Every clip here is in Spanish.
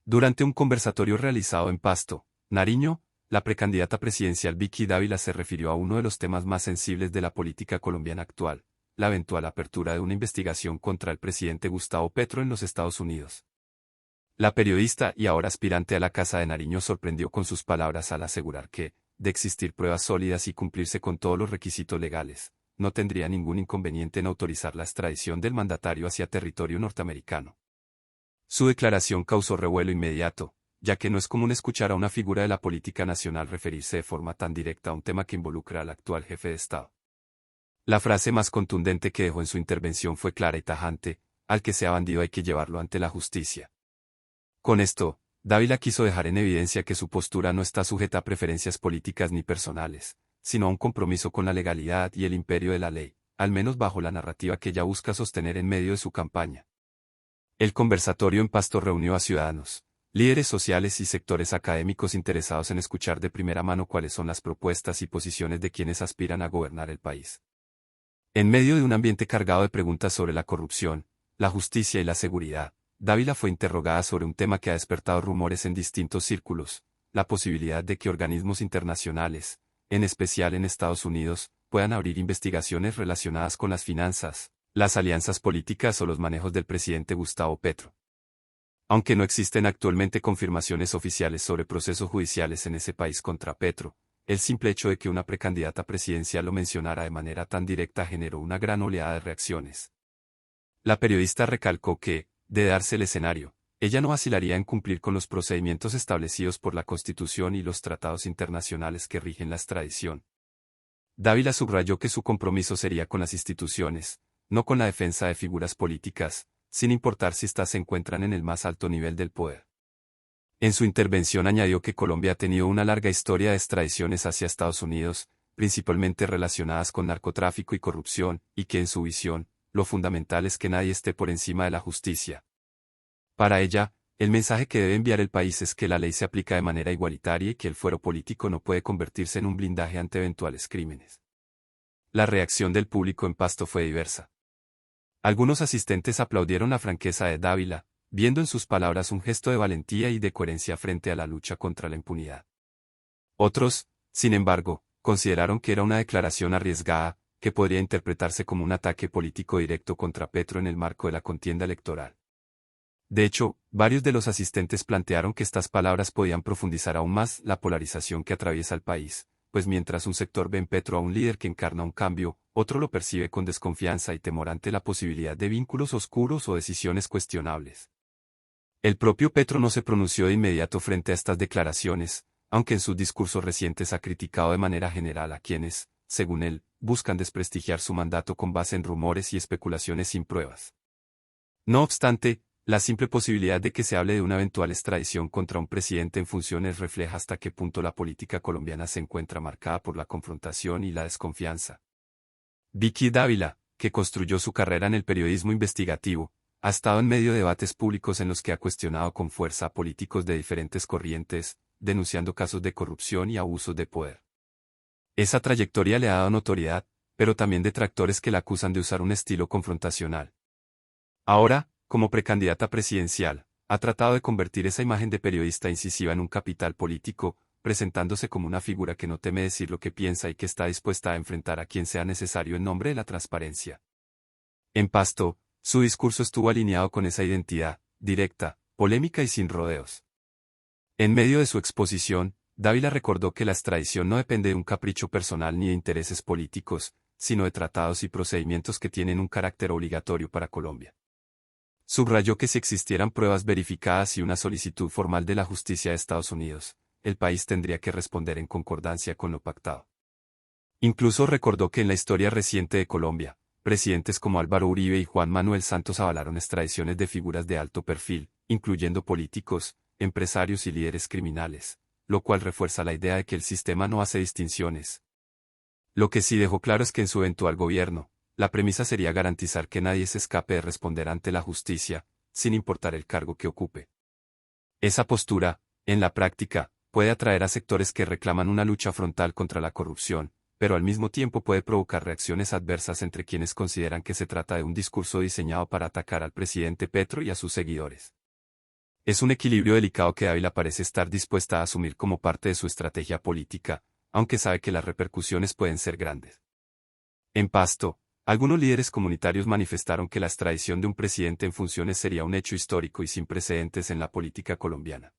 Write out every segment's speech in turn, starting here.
Durante un conversatorio realizado en Pasto, Nariño, la precandidata presidencial Vicky Dávila se refirió a uno de los temas más sensibles de la política colombiana actual, la eventual apertura de una investigación contra el presidente Gustavo Petro en los Estados Unidos. La periodista y ahora aspirante a la Casa de Nariño sorprendió con sus palabras al asegurar que, de existir pruebas sólidas y cumplirse con todos los requisitos legales, no tendría ningún inconveniente en autorizar la extradición del mandatario hacia territorio norteamericano. Su declaración causó revuelo inmediato, ya que no es común escuchar a una figura de la política nacional referirse de forma tan directa a un tema que involucra al actual jefe de Estado. La frase más contundente que dejó en su intervención fue clara y tajante: al que sea bandido hay que llevarlo ante la justicia. Con esto, Dávila quiso dejar en evidencia que su postura no está sujeta a preferencias políticas ni personales, sino a un compromiso con la legalidad y el imperio de la ley, al menos bajo la narrativa que ella busca sostener en medio de su campaña. El conversatorio en Pasto reunió a ciudadanos, líderes sociales y sectores académicos interesados en escuchar de primera mano cuáles son las propuestas y posiciones de quienes aspiran a gobernar el país. En medio de un ambiente cargado de preguntas sobre la corrupción, la justicia y la seguridad, Dávila fue interrogada sobre un tema que ha despertado rumores en distintos círculos: la posibilidad de que organismos internacionales, en especial en Estados Unidos, puedan abrir investigaciones relacionadas con las finanzas, las alianzas políticas o los manejos del presidente Gustavo Petro. Aunque no existen actualmente confirmaciones oficiales sobre procesos judiciales en ese país contra Petro, el simple hecho de que una precandidata presidencial lo mencionara de manera tan directa generó una gran oleada de reacciones. La periodista recalcó que, de darse el escenario, ella no vacilaría en cumplir con los procedimientos establecidos por la Constitución y los tratados internacionales que rigen la extradición. Dávila subrayó que su compromiso sería con las instituciones, no con la defensa de figuras políticas, sin importar si éstas se encuentran en el más alto nivel del poder. En su intervención añadió que Colombia ha tenido una larga historia de extradiciones hacia Estados Unidos, principalmente relacionadas con narcotráfico y corrupción, y que en su visión, lo fundamental es que nadie esté por encima de la justicia. Para ella, el mensaje que debe enviar el país es que la ley se aplica de manera igualitaria y que el fuero político no puede convertirse en un blindaje ante eventuales crímenes. La reacción del público en Pasto fue diversa. Algunos asistentes aplaudieron la franqueza de Dávila, viendo en sus palabras un gesto de valentía y de coherencia frente a la lucha contra la impunidad. Otros, sin embargo, consideraron que era una declaración arriesgada, que podría interpretarse como un ataque político directo contra Petro en el marco de la contienda electoral. De hecho, varios de los asistentes plantearon que estas palabras podían profundizar aún más la polarización que atraviesa el país, pues mientras un sector ve en Petro a un líder que encarna un cambio, otro lo percibe con desconfianza y temor ante la posibilidad de vínculos oscuros o decisiones cuestionables. El propio Petro no se pronunció de inmediato frente a estas declaraciones, aunque en sus discursos recientes ha criticado de manera general a quienes, según él, buscan desprestigiar su mandato con base en rumores y especulaciones sin pruebas. No obstante, la simple posibilidad de que se hable de una eventual extradición contra un presidente en funciones refleja hasta qué punto la política colombiana se encuentra marcada por la confrontación y la desconfianza. Vicky Dávila, que construyó su carrera en el periodismo investigativo, ha estado en medio de debates públicos en los que ha cuestionado con fuerza a políticos de diferentes corrientes, denunciando casos de corrupción y abusos de poder. Esa trayectoria le ha dado notoriedad, pero también detractores que la acusan de usar un estilo confrontacional. Ahora, como precandidata presidencial, ha tratado de convertir esa imagen de periodista incisiva en un capital político, presentándose como una figura que no teme decir lo que piensa y que está dispuesta a enfrentar a quien sea necesario en nombre de la transparencia. En Pasto, su discurso estuvo alineado con esa identidad, directa, polémica y sin rodeos. En medio de su exposición, Dávila recordó que la extradición no depende de un capricho personal ni de intereses políticos, sino de tratados y procedimientos que tienen un carácter obligatorio para Colombia. Subrayó que si existieran pruebas verificadas y una solicitud formal de la justicia de Estados Unidos, el país tendría que responder en concordancia con lo pactado. Incluso recordó que en la historia reciente de Colombia, presidentes como Álvaro Uribe y Juan Manuel Santos avalaron extradiciones de figuras de alto perfil, incluyendo políticos, empresarios y líderes criminales, lo cual refuerza la idea de que el sistema no hace distinciones. Lo que sí dejó claro es que en su eventual gobierno, la premisa sería garantizar que nadie se escape de responder ante la justicia, sin importar el cargo que ocupe. Esa postura, en la práctica, puede atraer a sectores que reclaman una lucha frontal contra la corrupción, pero al mismo tiempo puede provocar reacciones adversas entre quienes consideran que se trata de un discurso diseñado para atacar al presidente Petro y a sus seguidores. Es un equilibrio delicado que Dávila parece estar dispuesta a asumir como parte de su estrategia política, aunque sabe que las repercusiones pueden ser grandes. En Pasto, algunos líderes comunitarios manifestaron que la extradición de un presidente en funciones sería un hecho histórico y sin precedentes en la política colombiana.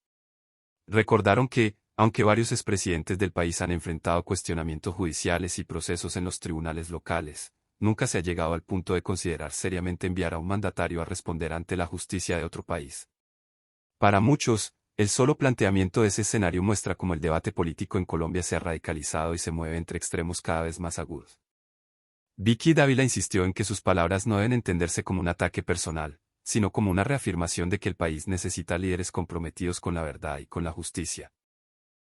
Recordaron que, aunque varios expresidentes del país han enfrentado cuestionamientos judiciales y procesos en los tribunales locales, nunca se ha llegado al punto de considerar seriamente enviar a un mandatario a responder ante la justicia de otro país. Para muchos, el solo planteamiento de ese escenario muestra cómo el debate político en Colombia se ha radicalizado y se mueve entre extremos cada vez más agudos. Vicky Dávila insistió en que sus palabras no deben entenderse como un ataque personal, sino como una reafirmación de que el país necesita líderes comprometidos con la verdad y con la justicia.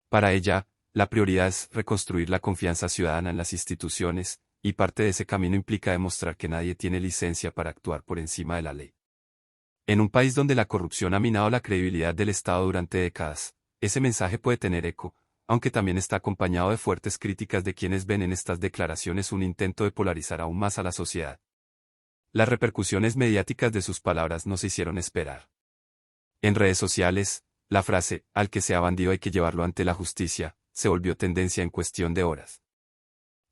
Para ella, la prioridad es reconstruir la confianza ciudadana en las instituciones, y parte de ese camino implica demostrar que nadie tiene licencia para actuar por encima de la ley. En un país donde la corrupción ha minado la credibilidad del Estado durante décadas, ese mensaje puede tener eco, aunque también está acompañado de fuertes críticas de quienes ven en estas declaraciones un intento de polarizar aún más a la sociedad. Las repercusiones mediáticas de sus palabras no se hicieron esperar. En redes sociales, la frase, al que sea bandido hay que llevarlo ante la justicia, se volvió tendencia en cuestión de horas.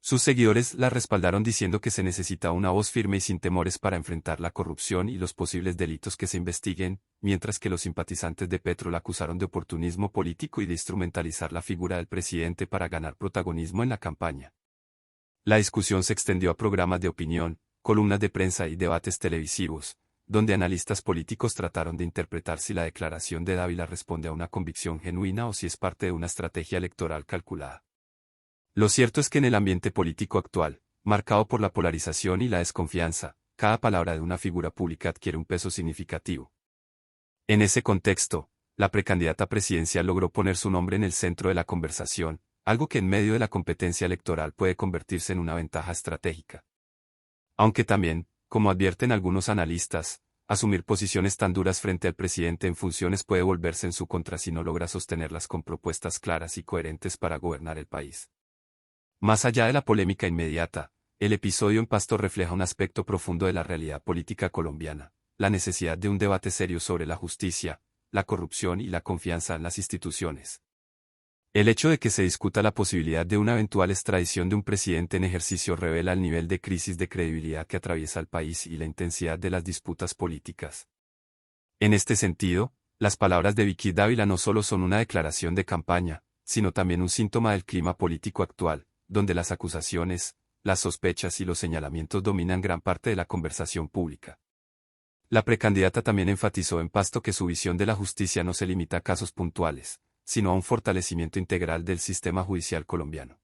Sus seguidores la respaldaron diciendo que se necesita una voz firme y sin temores para enfrentar la corrupción y los posibles delitos que se investiguen, mientras que los simpatizantes de Petro la acusaron de oportunismo político y de instrumentalizar la figura del presidente para ganar protagonismo en la campaña. La discusión se extendió a programas de opinión, columnas de prensa y debates televisivos, donde analistas políticos trataron de interpretar si la declaración de Dávila responde a una convicción genuina o si es parte de una estrategia electoral calculada. Lo cierto es que en el ambiente político actual, marcado por la polarización y la desconfianza, cada palabra de una figura pública adquiere un peso significativo. En ese contexto, la precandidata presidencial logró poner su nombre en el centro de la conversación, algo que en medio de la competencia electoral puede convertirse en una ventaja estratégica. Aunque también, como advierten algunos analistas, asumir posiciones tan duras frente al presidente en funciones puede volverse en su contra si no logra sostenerlas con propuestas claras y coherentes para gobernar el país. Más allá de la polémica inmediata, el episodio en Pasto refleja un aspecto profundo de la realidad política colombiana, la necesidad de un debate serio sobre la justicia, la corrupción y la confianza en las instituciones. El hecho de que se discuta la posibilidad de una eventual extradición de un presidente en ejercicio revela el nivel de crisis de credibilidad que atraviesa el país y la intensidad de las disputas políticas. En este sentido, las palabras de Vicky Dávila no solo son una declaración de campaña, sino también un síntoma del clima político actual, donde las acusaciones, las sospechas y los señalamientos dominan gran parte de la conversación pública. La precandidata también enfatizó en Pasto que su visión de la justicia no se limita a casos puntuales, sino a un fortalecimiento integral del sistema judicial colombiano.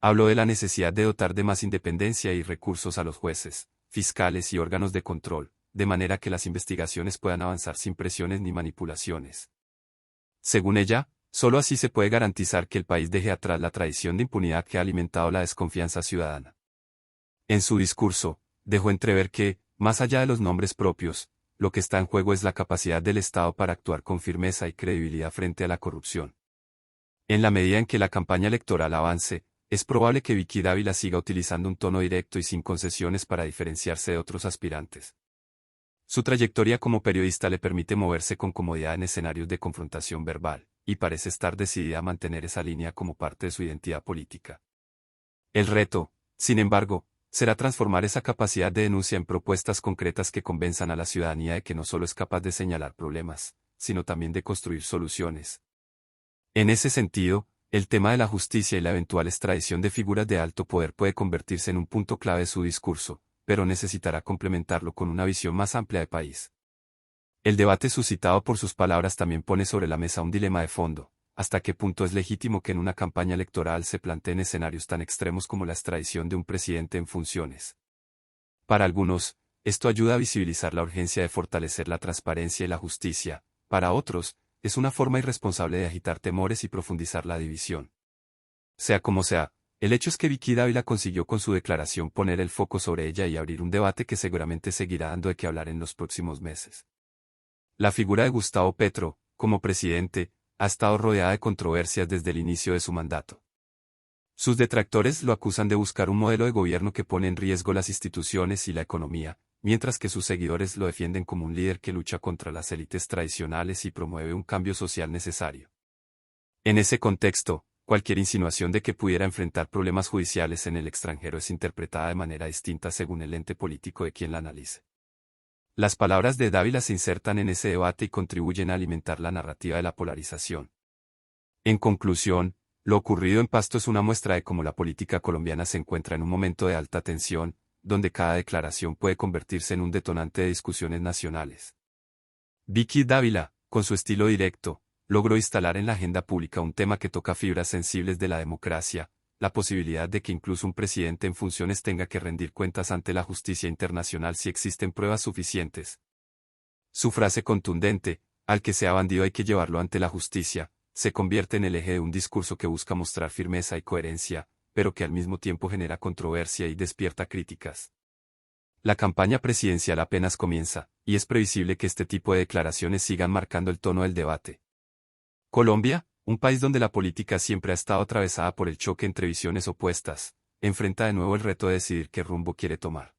Habló de la necesidad de dotar de más independencia y recursos a los jueces, fiscales y órganos de control, de manera que las investigaciones puedan avanzar sin presiones ni manipulaciones. Según ella, solo así se puede garantizar que el país deje atrás la tradición de impunidad que ha alimentado la desconfianza ciudadana. En su discurso, dejó entrever que, más allá de los nombres propios, lo que está en juego es la capacidad del Estado para actuar con firmeza y credibilidad frente a la corrupción. En la medida en que la campaña electoral avance, es probable que Vicky Dávila siga utilizando un tono directo y sin concesiones para diferenciarse de otros aspirantes. Su trayectoria como periodista le permite moverse con comodidad en escenarios de confrontación verbal, y parece estar decidida a mantener esa línea como parte de su identidad política. El reto, sin embargo, será transformar esa capacidad de denuncia en propuestas concretas que convenzan a la ciudadanía de que no solo es capaz de señalar problemas, sino también de construir soluciones. En ese sentido, el tema de la justicia y la eventual extradición de figuras de alto poder puede convertirse en un punto clave de su discurso, pero necesitará complementarlo con una visión más amplia de país. El debate suscitado por sus palabras también pone sobre la mesa un dilema de fondo: ¿hasta qué punto es legítimo que en una campaña electoral se planteen escenarios tan extremos como la extradición de un presidente en funciones? Para algunos, esto ayuda a visibilizar la urgencia de fortalecer la transparencia y la justicia; para otros, es una forma irresponsable de agitar temores y profundizar la división. Sea como sea, el hecho es que Vicky Dávila consiguió con su declaración poner el foco sobre ella y abrir un debate que seguramente seguirá dando de qué hablar en los próximos meses. La figura de Gustavo Petro, como presidente, ha estado rodeada de controversias desde el inicio de su mandato. Sus detractores lo acusan de buscar un modelo de gobierno que pone en riesgo las instituciones y la economía, mientras que sus seguidores lo defienden como un líder que lucha contra las élites tradicionales y promueve un cambio social necesario. En ese contexto, cualquier insinuación de que pudiera enfrentar problemas judiciales en el extranjero es interpretada de manera distinta según el ente político de quien la analice. Las palabras de Dávila se insertan en ese debate y contribuyen a alimentar la narrativa de la polarización. En conclusión, lo ocurrido en Pasto es una muestra de cómo la política colombiana se encuentra en un momento de alta tensión, donde cada declaración puede convertirse en un detonante de discusiones nacionales. Vicky Dávila, con su estilo directo, logró instalar en la agenda pública un tema que toca fibras sensibles de la democracia, la posibilidad de que incluso un presidente en funciones tenga que rendir cuentas ante la justicia internacional si existen pruebas suficientes. Su frase contundente, al que sea bandido hay que llevarlo ante la justicia, se convierte en el eje de un discurso que busca mostrar firmeza y coherencia, pero que al mismo tiempo genera controversia y despierta críticas. La campaña presidencial apenas comienza, y es previsible que este tipo de declaraciones sigan marcando el tono del debate. Colombia, un país donde la política siempre ha estado atravesada por el choque entre visiones opuestas, enfrenta de nuevo el reto de decidir qué rumbo quiere tomar.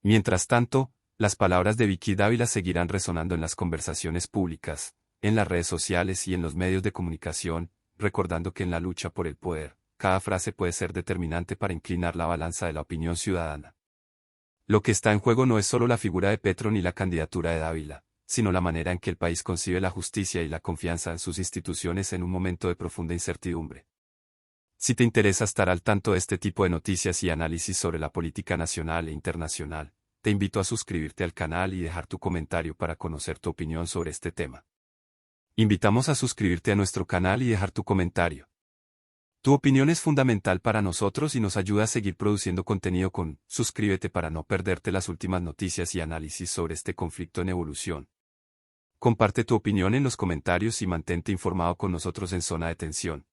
Mientras tanto, las palabras de Vicky Dávila seguirán resonando en las conversaciones públicas, en las redes sociales y en los medios de comunicación, recordando que en la lucha por el poder, cada frase puede ser determinante para inclinar la balanza de la opinión ciudadana. Lo que está en juego no es solo la figura de Petro ni la candidatura de Dávila, sino la manera en que el país concibe la justicia y la confianza en sus instituciones en un momento de profunda incertidumbre. Si te interesa estar al tanto de este tipo de noticias y análisis sobre la política nacional e internacional, te invito a suscribirte al canal y dejar tu comentario para conocer tu opinión sobre este tema. Invitamos a suscribirte a nuestro canal y dejar tu comentario. Tu opinión es fundamental para nosotros y nos ayuda a seguir produciendo contenido suscríbete para no perderte las últimas noticias y análisis sobre este conflicto en evolución. Comparte tu opinión en los comentarios y mantente informado con nosotros en Zona de Tensión.